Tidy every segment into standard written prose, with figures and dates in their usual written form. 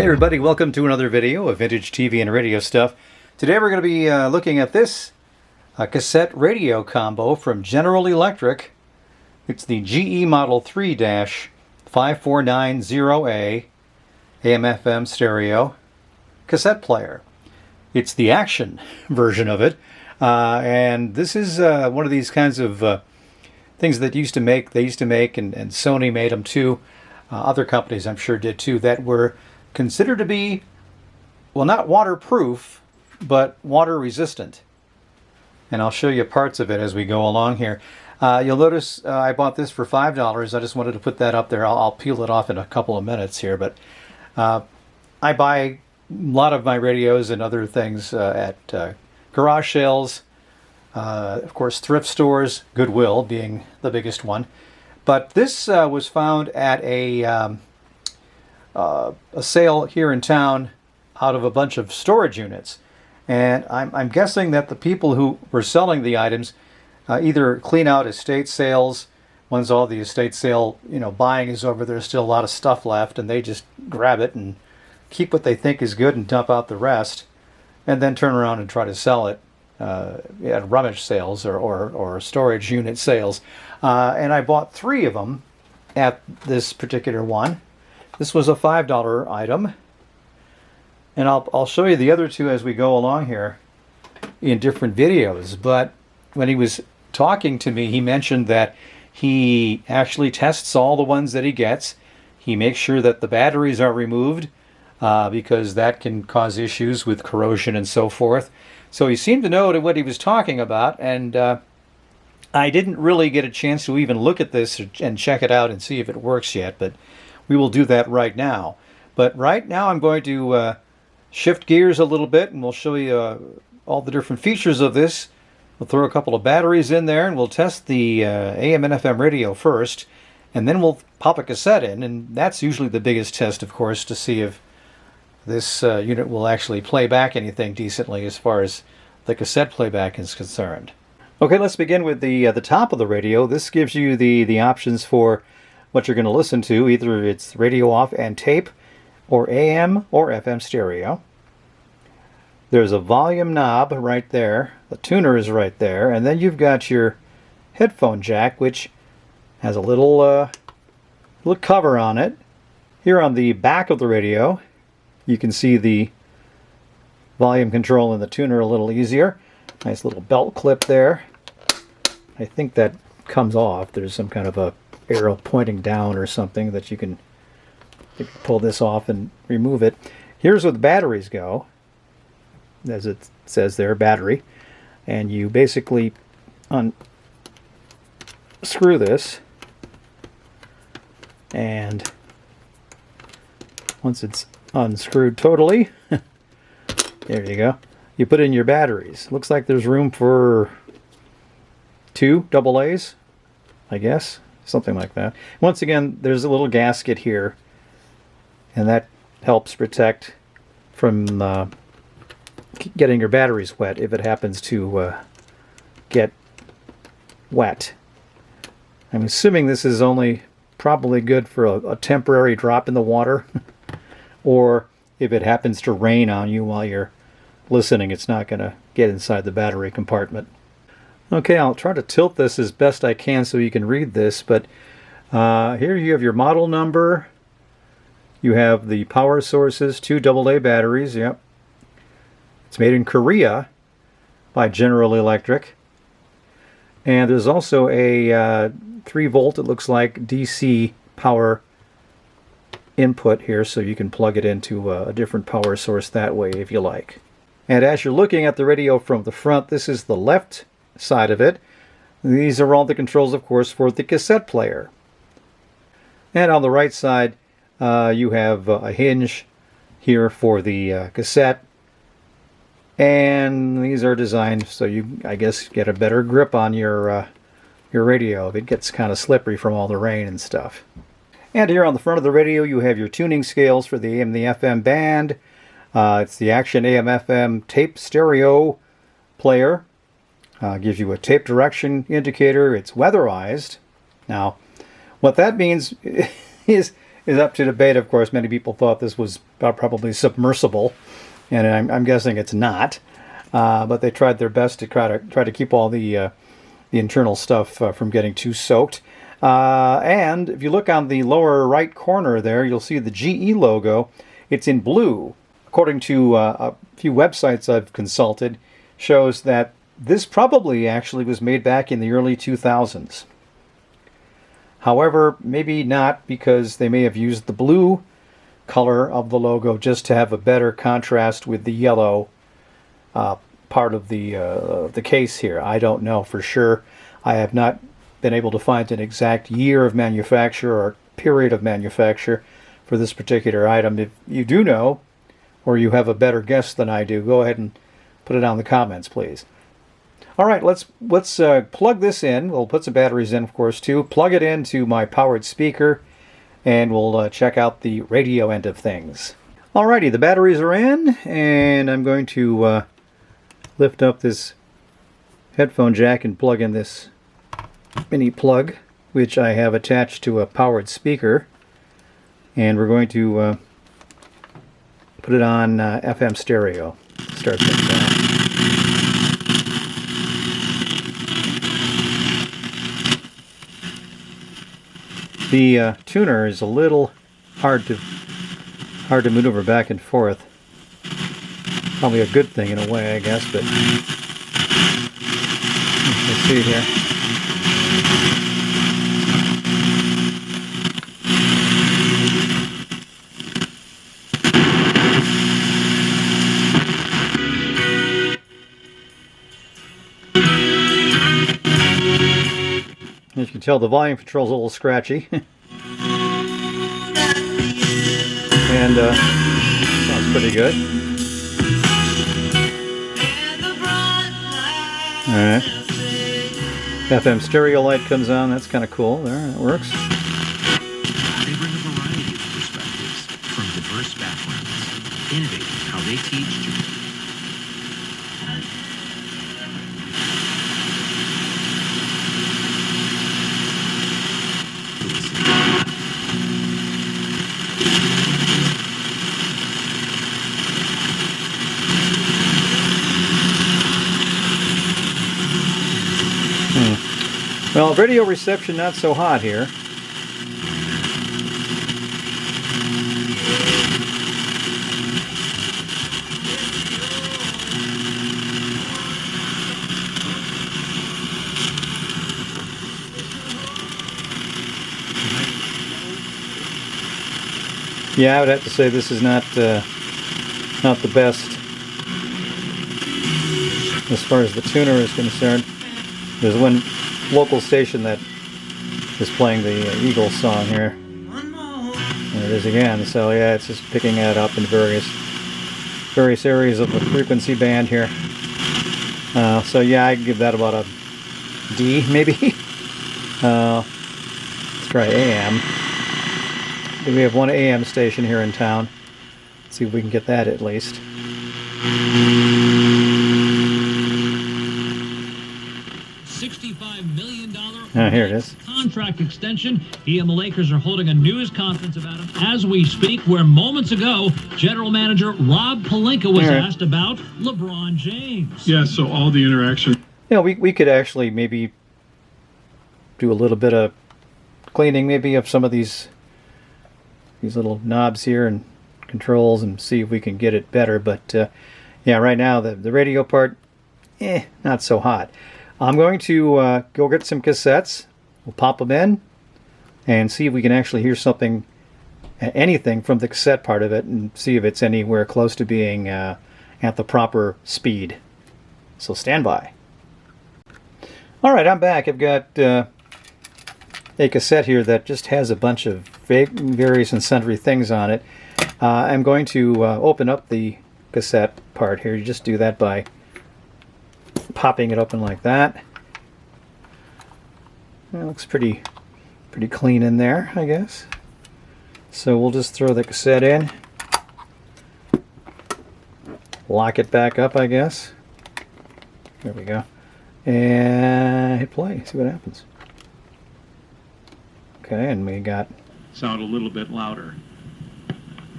everybody, welcome to another video of vintage TV and radio stuff. Today we're going to be looking at this cassette radio combo from General Electric. It's the GE Model 3-5490A AM-FM stereo cassette player. It's the action version of it, and this is one of these kinds of things that they used to make, and Sony made them too. Other companies I'm sure did too, that were considered to be, well, not waterproof, but water resistant. And I'll show you parts of it as we go along here. You'll notice I bought this for $5. I just wanted to put that up there. I'll peel it off in a couple of minutes here, but I buy a lot of my radios and other things at garage sales, of course thrift stores, Goodwill being the biggest one. But this was found at a sale here in town out of a bunch of storage units. And I'm guessing that the people who were selling the items either clean out estate sales. Once all the estate sale buying is over, there's still a lot of stuff left, and they just grab it and keep what they think is good and dump out the rest, and then turn around and try to sell it at rummage sales or storage unit sales. And I bought 3 of them at this particular one. This was a $5 item. And I'll show you the other 2 as we go along here in different videos. But when he was talking to me, he mentioned that he actually tests all the ones that he gets. He makes sure that the batteries are removed because that can cause issues with corrosion and so forth. So he seemed to know what he was talking about, and I didn't really get a chance to even look at this and check it out and see if it works yet, but we will do that right now. But right now I'm going to shift gears a little bit, and we'll show you all the different features of this. We'll throw a couple of batteries in there, and we'll test the AM and FM radio first, and then we'll pop a cassette in, and that's usually the biggest test, of course, to see if this unit will actually play back anything decently as far as the cassette playback is concerned. Okay, let's begin with the top of the radio. This gives you the options for what you're going to listen to. Either it's radio off and tape, or AM or FM stereo. There's a volume knob right there. The tuner is right there. And then you've got your headphone jack, which has a little cover on it. Here on the back of the radio, you can see the volume control and the tuner a little easier. Nice little belt clip there. I think that comes off. There's some kind of a arrow pointing down or something that you can pull this off and remove it. Here's where the batteries go. As it says there, battery. And you basically unscrew this, and once it's unscrewed totally, there you go, you put in your batteries. Looks like there's room for 2 AA's, I guess, something like that. Once again, there's a little gasket here, and that helps protect from getting your batteries wet if it happens to get wet. I'm assuming this is only probably good for a temporary drop in the water, or if it happens to rain on you while you're listening, it's not going to get inside the battery compartment. Okay, I'll try to tilt this as best I can so you can read this, but here you have your model number. You have the power sources, 2 AA batteries, yep. It's made in Korea by General Electric. And there's also a 3 volt, it looks like, DC power input here, so you can plug it into a different power source that way if you like. And as you're looking at the radio from the front, this is the left side of it. These are all the controls, of course, for the cassette player. And on the right side, you have a hinge here for the cassette. And these are designed so you, I guess, get a better grip on your radio if it gets kind of slippery from all the rain and stuff. And here on the front of the radio, you have your tuning scales for the AM and the FM band. It's the Action AM-FM tape stereo player. Gives you a tape direction indicator. It's weatherized. Now, what that means is is up to debate. Of course, many people thought this was probably submersible, and I'm guessing it's not. But they tried their best to try to keep all the internal stuff from getting too soaked. And if you look on the lower right corner there, you'll see the GE logo. It's in blue. According to a few websites I've consulted, shows that this probably actually was made back in the early 2000s. However, maybe not, because they may have used the blue color of the logo just to have a better contrast with the yellow part of the case here. I don't know for sure. I have not been able to find an exact year of manufacture or period of manufacture for this particular item. If you do know, or you have a better guess than I do, go ahead and put it down in the comments, please. All right, let's plug this in. We'll put some batteries in, of course, too. Plug it into my powered speaker, and we'll check out the radio end of things. Alrighty, the batteries are in, and I'm going to lift up this headphone jack and plug in this mini plug, which I have attached to a powered speaker, and we're going to put it on FM stereo. Start things out. The tuner is a little hard to maneuver back and forth. Probably a good thing in a way, I guess, but let's see here. As you can tell, the volume control's a little scratchy. And sounds pretty good. Alright. FM stereo light comes on, that's kind of cool. There, that works. They bring a variety of perspectives from diverse backgrounds, innovating how they teach you. Well, radio reception not so hot here. Yeah, I would have to say this is not the best as far as the tuner is concerned. There's one local station that is playing the Eagles song here. There it is again. So yeah, it's just picking that up in various areas of the frequency band here. So yeah, I'd give that about a D, maybe. Let's try AM. We have one AM station here in town. Let's see if we can get that at least. $65 million here it is. Contract extension. He and the Lakers are holding a news conference about him as we speak, where moments ago, General Manager Rob Pelinka was asked about LeBron James. Yeah, so all the interaction. You know, we could actually maybe do a little bit of cleaning, maybe, of some of these little knobs here and controls, and see if we can get it better. But yeah, right now the radio part, not so hot. I'm going to go get some cassettes. We'll pop them in and see if we can actually hear something, anything from the cassette part of it, and see if it's anywhere close to being at the proper speed. So stand by. All right, I'm back. I've got a cassette here that just has a bunch of various and sundry things on it. I'm going to open up the cassette part here. You just do that by popping it open like that. It looks pretty clean in there, I guess. So we'll just throw the cassette in, lock it back up, I guess. There we go. And hit play, see what happens. Okay, and we got sound a little bit louder.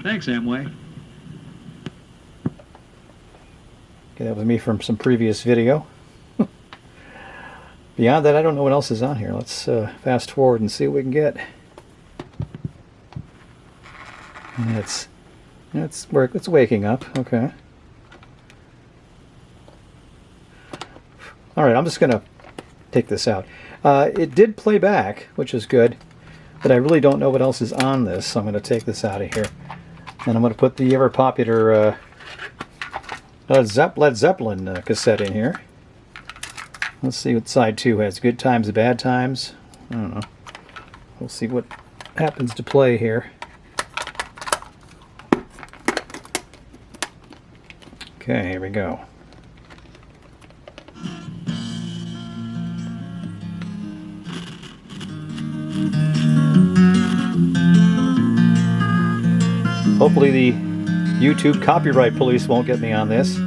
Thanks, Amway. Okay, that was me from some previous video. Beyond that, I don't know what else is on here. Let's fast forward and see what we can get. And it's waking up. Okay. All right, I'm just gonna take this out. It did play back, which is good, but I really don't know what else is on this, so I'm going to take this out of here. And I'm going to put the ever popular Led Zeppelin cassette in here. Let's see what side 2 has. Good times, bad times. I don't know. We'll see what happens to play here. Okay, here we go. Hopefully the YouTube copyright police won't get me on this.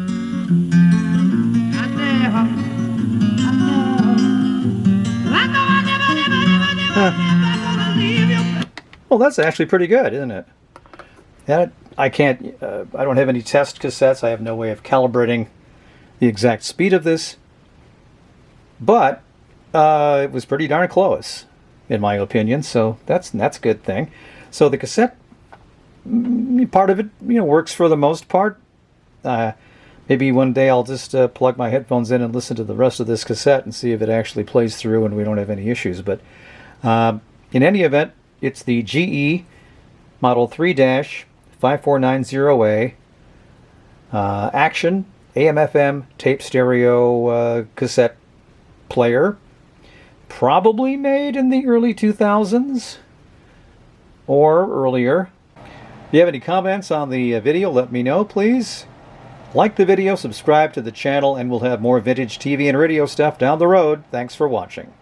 Well, that's actually pretty good, isn't it? I don't have any test cassettes. I have no way of calibrating the exact speed of this. But it was pretty darn close, in my opinion. So that's a good thing. So the cassette, part of it, works for the most part. Maybe one day I'll just plug my headphones in and listen to the rest of this cassette and see if it actually plays through and we don't have any issues. But in any event, it's the GE Model 3-5490A Action AM-FM tape stereo cassette player. Probably made in the early 2000s or earlier. If you have any comments on the video, let me know, please. Like the video, subscribe to the channel, and we'll have more vintage TV and radio stuff down the road. Thanks for watching.